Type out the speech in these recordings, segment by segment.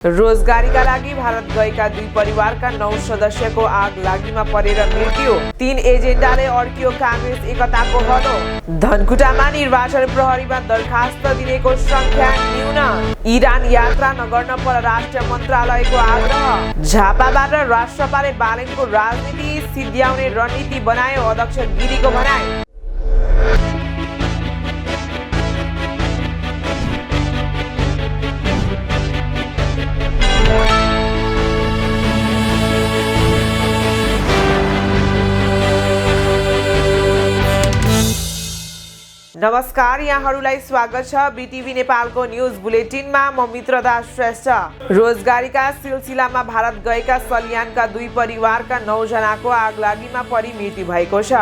रोजगारीका लागि भारत गएका दुई परिवारका 9 सदस्यको आग लागिमा परेर मृत्यु। 3 एजेन्डाले अड्कियो काङ्ग्रेस एकताको हलो। धनकुटामा निर्वाचन प्रहरीमा दरखास्त दिनेको संख्या न्यून। इरान यात्रा नगर्न परराष्ट्र मन्त्रालयको आग्रह। झापाबाट राष्ट्रपाले बालेनको राजनीति सिद्ध्याउने रणनीति बनायो, अध्यक्ष गिरीको भनाई। नमस्कार, यहाँहरूलाई स्वागत छ बीटीभी नेपालको न्यूज बुलेटिनमा। म मित्रदा श्रेष्ठ। रोजगारीका सिलसिलामा भारत गएका सल्यानका दुई परिवारका 9 जनाको आगलागीमा परि मृत्यु भएको छ।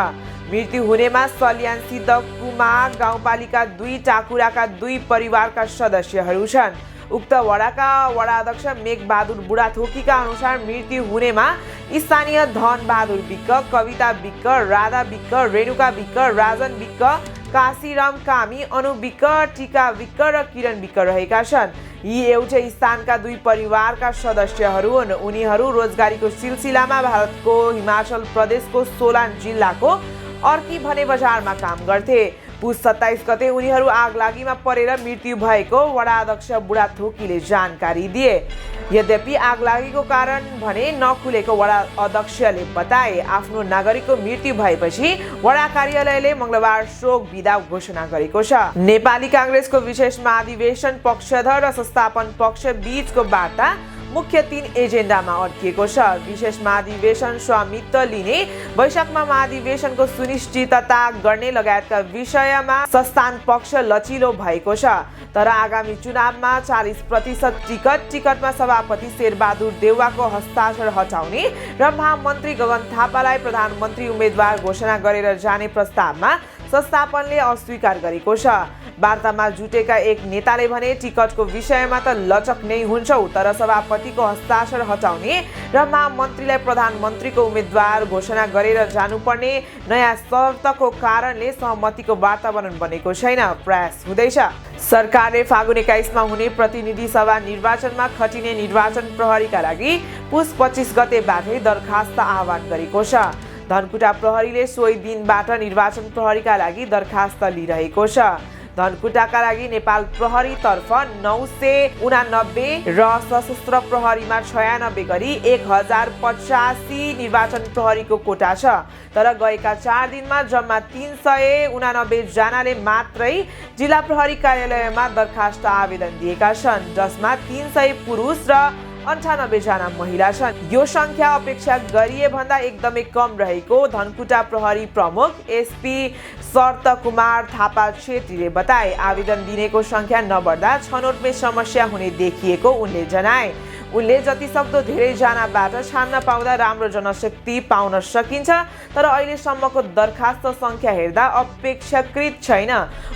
मृत्यु हुनेमा सल्यान सिद्धकुमा गाउँपालिका 2 टाकुराका 2 परिवारका सदस्यहरू छन्। उक्त वडाका वडाध्यक्ष मेघबहादुर बुढाथोकीका अनुसार मृत्यु हुनेमा स्थानीय धनबहादुर विक्क, कविता विक्क, राधा विक्क, रेणुका विक्क, राजन विक्क, काशीराम कामी, अनु विक्क, टीका विक्क र किरण विक्क रहेका छन्। यी एउटै स्थानका 2 परिवारका सदस्यहरू हुन्। उनीहरू रोजगारीको सिलसिलामा भारतको हिमाचल प्रदेशको सोलान जिल्लाको अर्की भने बजारमा काम गर्थे। पुस 27 गते उनीहरू आगलागीमा परेर मृत्यु भएको वडाध्यक्ष बुढाथोकीले जानकारी दिए। यद्यपि आगलागीको कारण भने नखुलेको वडा अध्यक्षले बताए। आफ्नो नागरिकको मृत्यु भएपछि वडा कार्यालयले मंगलबार शोक विदा घोषणा गरेको छ। नेपाली काङ्ग्रेसको विशेष महाधिवेशन पक्षधर र संस्थापन पक्ष बीचको वार्ता मुख्य 3 एजेन्डामा अड्किएको छ। विशेष महाधिवेशन स्वामित्व लिने, वैशाखमा महाधिवेशनको सुनिश्चितता गर्ने लगायतका विषयमा संस्थान पक्ष लचिलो भएको छ। तर आगामी चुनावमा 40% टिकटमा सभापति शेरबहादुर देउवाको हस्ताक्षर हटाउने र महामन्त्री गगन थापालाई प्रधानमन्त्री उम्मेद्वार घोषणा गरेर जाने प्रस्तावमा संस्थापनले अस्वीकार गरेको छ। वार्तामा जुटेका एक नेताले भने टिकटको विषयमा त लचक नै हुन्छौ, तर सभापतिको हस्ताक्षर हटाउने र महामन्त्रीलाई प्रधानमन्त्रीको उम्मेद्वार घोषणा गरेर जानुपर्ने नयाँ शर्तको कारणले सहमतिको वातावरण बनेको छैन। प्रयास हुँदैछ। सरकारले फागुन 21 मा हुने प्रतिनिधि सभा निर्वाचनमा खटिने निर्वाचन प्रहरीका लागि पुस 25 गतेबाटै दरखास्त आह्वान गरेको छ। धनकुटा प्रहरीले सोही दिनबाट निर्वाचन प्रहरीका लागि दरखास्त लिइरहेको छ। धनकुटाका लागि नेपाल प्रहरी तर्फ 989 र सशस्त्र प्रहरीमा 96 गरी 1085 निर्वाचन प्रहरीको कोटा छ। तर गएका 4 दिनमा जम्मा 389 जनाले मात्रै जिल्ला प्रहरी कार्यालयमा दरखास्त आवेदन दिएका छन्, जसमा 300 पुरुष र 98 जना महिला छन्। यो संख्या अपेक्षा गरिए भन्दा एकदमै कम रहेको धनकुटा प्रहरी प्रमुख एसपी शरत कुमार थापा छेत्रीले बताए। आवेदन दिनेको संख्या नबढ्दा छनौटमै समस्या हुने देखिएको उनले जनाए। उनले जति सक्दो धेरै जनाबाट छान्न पाउँदा राम्रो जनशक्ति पाउन सकिन्छ, तर अहिलेसम्मको दरखास्त संख्या हेर्दा अपेक्षाकृत छैन।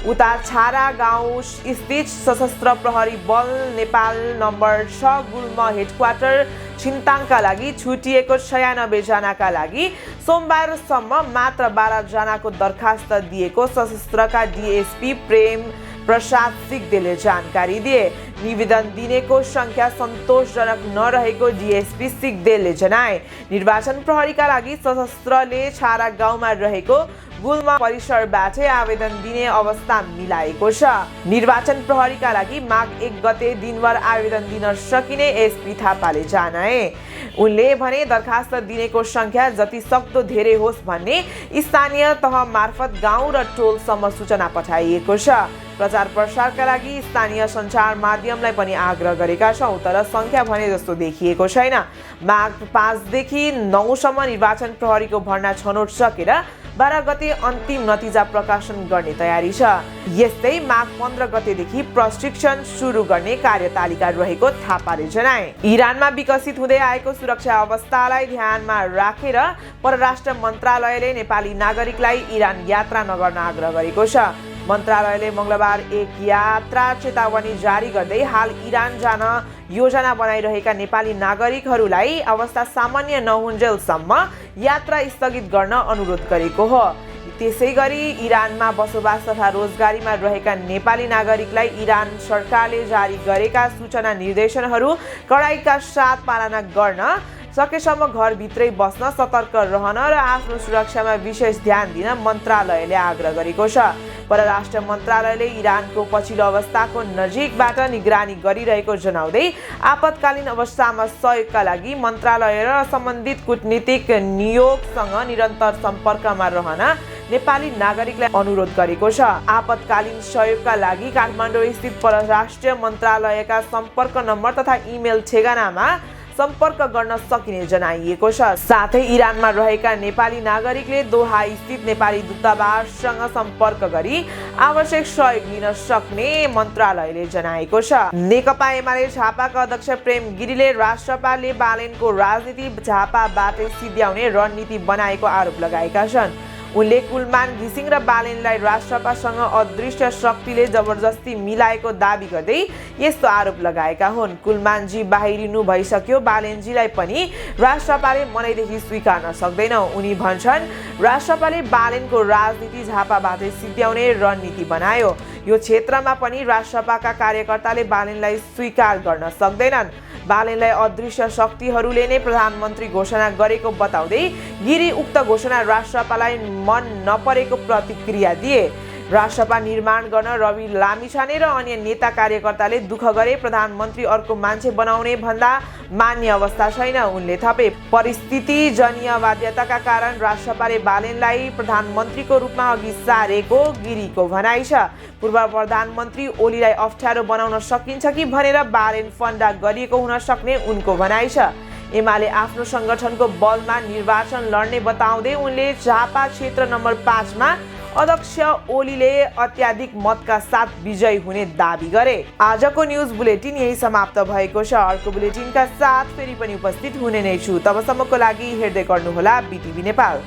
उता छारा गाउँ स्थित सशस्त्र प्रहरी बल नेपाल नम्बर 6 गुल्म हेडक्वार्टर छिन्ताङका लागि छुटिएको 96 जनाका लागि सोमबारसम्म मात्र 12 जनाको दरखास्त दिएको सशस्त्रका डीएसपी प्रेम प्रसाद सिग्देलले जानकारी दिए। निवेदन दिनेको संख्या सन्तोषजनक नरहेको डीएसपी सिग्देलले जनाए। निर्वाचन प्रहरीका लागि सशस्त्रले छारा गाउँमा रहेको गुल्मा परिसरबाटै आवेदन दिने अवस्था मिलाएको छ। निर्वाचन प्रहरीका लागि माघ 1 गते दिनभर आवेदन दिन सकिने एसपी थापाले जनाए। उनले भने दरखास्त दिनेको संख्या जति सक्दो धेरै होस् भन्ने स्थानीय तह मार्फत गाउँ र टोलसम्म सूचना पठाइएको छ। प्रचार प्रसारका लागि स्थानीय सञ्चार माध्यमलाई पनि आग्रह गरेका छौँ, तर संख्या भने जस्तो देखिएको छैन। माघ 5 देखि 9 सम्म निर्वाचन प्रहरीको भर्ना छनौट सकेर 12 गते अन्तिम नतिजा प्रकाशन गर्ने तयारी छ। यस्तै माघ 15 गतेदेखि प्रशिक्षण सुरु गर्ने कार्यतालिका रहेको थापाले जनाए। इरानमा विकसित हुँदै आएको सुरक्षा अवस्थालाई ध्यानमा राखेर परराष्ट्र मन्त्रालयले नेपाली नागरिकलाई इरान यात्रा नगर्न आग्रह गरेको छ। मन्त्रालयले मंगलबार एक यात्रा चेतावनी जारी गर्दै हाल इरान जान योजना बनाइरहेका नेपाली नागरिकहरूलाई अवस्था सामान्य नहुन्जेलसम्म यात्रा स्थगित गर्न अनुरोध गरेको हो। त्यसैगरी इरानमा बसोबास तथा रोजगारीमा रहेका नेपाली नागरिकलाई इरान सरकारले जारी गरेका सूचना निर्देशनहरू कडाइका साथ पालना गर्न, सकेसम्म घरभित्रै बस्न, सतर्क रहन र आफ्नो सुरक्षामा विशेष ध्यान दिन मन्त्रालयले आग्रह गरेको छ। परराष्ट्र मन्त्रालयले इरानको पछिल्लो अवस्थाको नजिकबाट निगरानी गरिरहेको जनाउँदै आपतकालीन अवस्थामा सहयोगका लागि मन्त्रालय र सम्बन्धित कूटनीतिक नियोगसँग निरन्तर सम्पर्कमा रहन नेपाली नागरिकलाई अनुरोध गरेको छ। आपतकालीन सहयोगका लागि काठमाडौँ स्थित परराष्ट्र मन्त्रालयका सम्पर्क नम्बर तथा इमेल ठेगानामा सम्पर्क गर्न सकिने जनाइएको छ। साथै इरानमा रहेका नेपाली नागरिकले दोहा स्थित नेपाली दूतावाससँग सम्पर्क गरी आवश्यक सहयोग लिन सक्ने मन्त्रालयले जनाएको छ। नेकपा एमाले झापाका अध्यक्ष प्रेम गिरीले राष्ट्रपाले बालेनको राजनीति झापाबाटै सिध्याउने रणनीति बनाएको आरोप लगाएका छन्। उनले कुलमान घिसिङ र बालेनलाई राष्ट्रपासँग अदृश्य शक्तिले जबरजस्ती मिलाएको दाबी गर्दै यस्तो आरोप लगाएका हुन्। कुलमानजी बाहिरिनु भइसक्यो, बालेनजीलाई पनि राष्ट्रपाले मनैदेखि स्वीकार्न सक्दैन। उनी भन्छन् राष्ट्रपाले बालेनको राजनीति झापाबाटै सिध्याउने रणनीति बनायो। यो क्षेत्रमा पनि राष्ट्रपाका कार्यकर्ताले बालेनलाई स्वीकार गर्न सक्दैनन्। बालेनलाई अदृश्य शक्तिहरूले नै प्रधानमन्त्री घोषणा गरेको बताउँदै गिरी उक्त घोषणा राष्ट्रपालाई मन नपरेको प्रतिक्रिया दिए। राष्ट्रपा निर्माण गर्न रवि लामिछाने र अन्य नेता कार्यकर्ताले दुःख गरे, प्रधानमन्त्री अर्को मान्छे बनाउने भन्दा मान्य अवस्था छैन। उनले थपे, परिस्थितिजन्य बाध्यताका कारण राष्ट्रपाले बालेनलाई प्रधानमन्त्रीको रूपमा अघि सारेको गिरीको भनाइ छ। पूर्व प्रधानमन्त्री ओलीलाई अप्ठ्यारो बनाउन सकिन्छ कि भनेर बालेन फन्दा गरिएको हुन सक्ने उनको भनाइ छ। एमाले आफ्नो संगठनको बलमा निर्वाचन लड्ने बताउँदै उनले झापा क्षेत्र नम्बर 5 मा अध्यक्ष ओलीले अत्याधिक मतका साथ विजयी हुने दाबी गरे। आजको न्युज बुलेटिन यही समाप्त भएको छ। अर्को बुलेटिनका साथ फेरि पनि उपस्थित हुने नै छु। तबसम्मको लागि हेर्दै गर्नुहोला बिटिभी नेपाल।